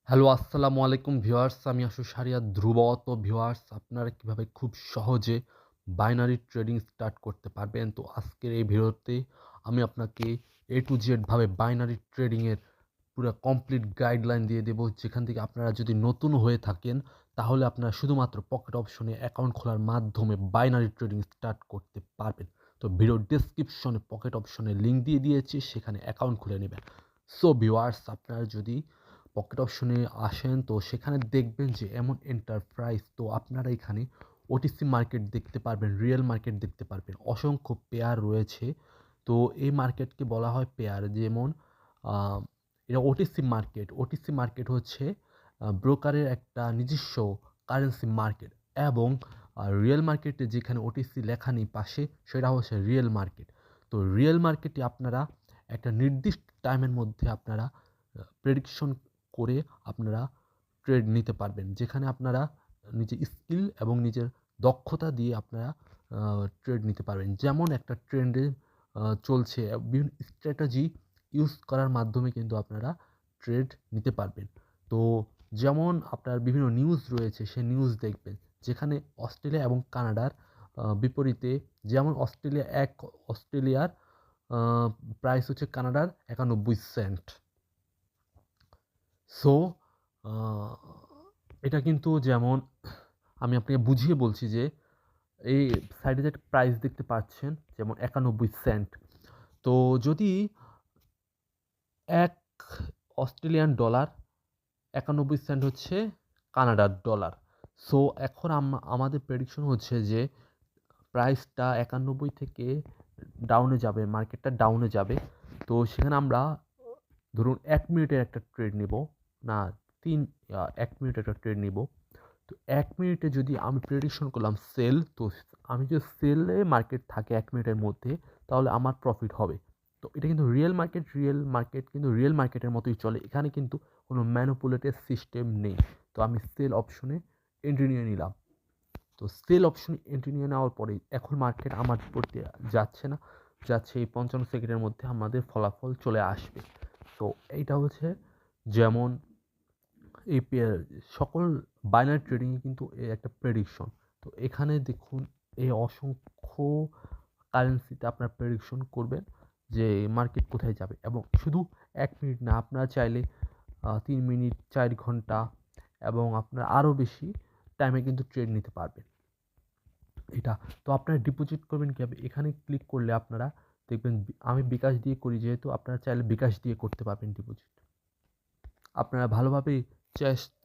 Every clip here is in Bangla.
হ্যালো, আসসালামু আলাইকুম ভিউয়ার্স। আমি আশু সারিয়া ধ্রুব। তো ভিউয়ার্স, আপনারা কিভাবে খুব সহজে বাইনারি ট্রেডিং স্টার্ট করতে পারবেন। তো আজকের এই ভিডিওতে আমি আপনাকে A to Z ভাবে বাইনারি ট্রেডিং এর পুরা কমপ্লিট গাইডলাইন দিয়ে দেব। যেখান থেকে আপনারা যদি নতুন হয়ে থাকেন তাহলে আপনারা শুধুমাত্র পকেট অপশনে অ্যাকাউন্ট খোলার মাধ্যমে বাইনারি ট্রেডিং স্টার্ট করতে পারবেন। তো ভিডিওর ডেসক্রিপশনে পকেট অপশনে লিংক দিয়ে দিয়েছি, সেখানে অ্যাকাউন্ট খুলে নেবেন। সো ভিউয়ার্স, আপনারা যদি পকেট অপশনে আসেন তো সেখানে দেখবেন যে এমন এন্টারপ্রাইজ। তো আপনারা এখানে ওটিসি মার্কেট দেখতে পারবেন, রিয়েল মার্কেট দেখতে পারবেন। অসংখ্য পেয়ার রয়েছে। তো এই মার্কেটকে বলা হয় পেয়ার। যেমন আহ, এটা ওটিসি মার্কেট। ওটিসি মার্কেট হচ্ছে ব্রোকারের একটা নিজস্ব কারেন্সি মার্কেট। এবং রিয়েল মার্কেটে যেখানে ওটিসি লেখা নেই পাশে, সেটা হচ্ছে রিয়েল মার্কেট। তো রিয়েল মার্কেটে আপনারা একটা নির্দিষ্ট টাইমের মধ্যে আপনারা প্রেডিকশন করে আপনারা ট্রেড নিতে পারবেন, যেখানে আপনারা নিজের স্কিল এবং নিজের দক্ষতা দিয়ে আপনারা ট্রেড নিতে পারবেন। যেমন একটা ট্রেন্ডে চলছে, বিভিন্ন স্ট্র্যাটেজি ইউজ করার মাধ্যমে কিন্তু আপনারা ট্রেড নিতে পারবেন। তো যেমন আপনার বিভিন্ন নিউজ রয়েছে, সেই নিউজ দেখবেন যেখানে অস্ট্রেলিয়া এবং কানাডার বিপরীতে। যেমন অস্ট্রেলিয়ার প্রাইস হচ্ছে কানাডার 91 সেন্ট। সো এটা কিন্তু যেমন আমি আপনাকে বুঝিয়ে বলছি যে এই সাইডে যে একটা প্রাইস দেখতে পাচ্ছেন, যেমন 91 সেন্ট। তো যদি এক অস্ট্রেলিয়ান ডলার 91 সেন্ট হচ্ছে কানাডার ডলার। সো এখন আমাদের প্রেডিকশন হচ্ছে যে প্রাইসটা 91 থেকে ডাউনে যাবে, মার্কেটটা ডাউনে যাবে। তো সেখানে আমরা ধরুন 1 মিনিটের একটা ট্রেড নিব, না 1 মিনিটের একটা ট্রেড নিব। তো 1 মিনিটে যদি আমি প্রেডিকশন করলাম সেল, তো আমি যদি সেলে মার্কেট থাকে 1 মিনিটের মধ্যে, তাহলে আমার প্রফিট হবে। তো এটা কিন্তু রিয়েল মার্কেট কিন্তু রিয়েল মার্কেটের মতোই চলে। এখানে কিন্তু কোনো ম্যানুপুলেটেড সিস্টেম নেই। তো আমি সেল অপশনে এন্ট্রি নিয়ে নিলাম। তো সেল অপশনে এন্ট্রি নিয়ে নেওয়ার পরে এখন মার্কেট আমার পড়তে যাচ্ছে না, যাচ্ছে এই 55 সেকেন্ডের মধ্যে আমাদের ফলাফল চলে আসবে। তো এইটা হচ্ছে যেমন এই সকল বাইনারি ট্রেডিংয়ে কিন্তু এই একটা প্রেডিকশন। তো এখানে দেখুন, এই অসংখ্য কারেন্সিতে আপনার প্রেডিকশন করবেন যে মার্কেট কোথায় যাবে। এবং শুধু 1 মিনিট না, আপনারা চাইলে 3 মিনিট, 4 ঘন্টা এবং আপনার আরও বেশি টাইমে কিন্তু ট্রেড নিতে পারবেন এটা। তো আপনারা ডিপোজিট করবেন কীভাবে? এখানে ক্লিক করলে আপনারা দেখবেন, আমি বিকাশ দিয়ে করি যেহেতু, আপনারা চাইলে বিকাশ দিয়ে করতে পারবেন ডিপোজিট। আপনারা ভালোভাবে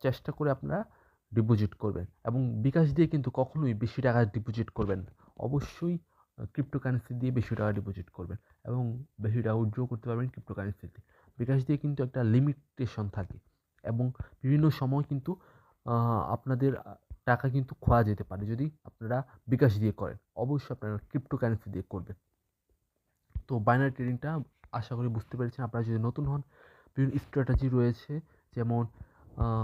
চেষ্টা করে আপনারা ডিপোজিট করবেন। এবং বিকাশ দিয়ে কিন্তু কখনোই বেশি টাকা ডিপোজিট করবেন না। অবশ্যই ক্রিপ্টোকারেন্সি দিয়ে বেশি টাকা ডিপোজিট করবেন এবং বেশি টাকা উইথড্র করতে পারবেন ক্রিপ্টোকারেন্সিতে। বিকাশ দিয়ে কিন্তু একটা লিমিটেশন থাকে এবং বিভিন্ন সময় কিন্তু আপনাদের টাকা কিন্তু খোয়া যেতে পারে যদি আপনারা বিকাশ দিয়ে করেন। অবশ্যই আপনারা ক্রিপ্টোকারেন্সি দিয়ে করবেন। তো বাইনারি ট্রেডিংটা আশা করি বুঝতে পেরেছেন। আপনারা যদি নতুন হন, বিভিন্ন স্ট্র্যাটেজি রয়েছে, যেমন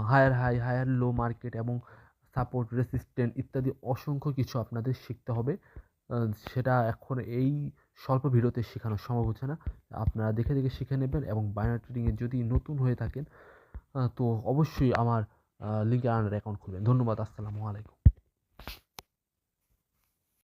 higher high, higher low market এবং সাপোর্ট, রেসিস্ট্যান্ট ইত্যাদি অসংখ্য কিছু আপনাদের শিখতে হবে। সেটা এখন এই স্বল্প ভিডিওতে শেখানো সম্ভব হচ্ছে না। আপনারা দেখে দেখে শিখে নেবেন। এবং বাইনারি ট্রেডিংয়ে যদি নতুন হয়ে থাকেন তো অবশ্যই আমার লিঙ্কে আন্ডার অ্যাকাউন্ট খুলবেন। ধন্যবাদ। আসসালামু আলাইকুম।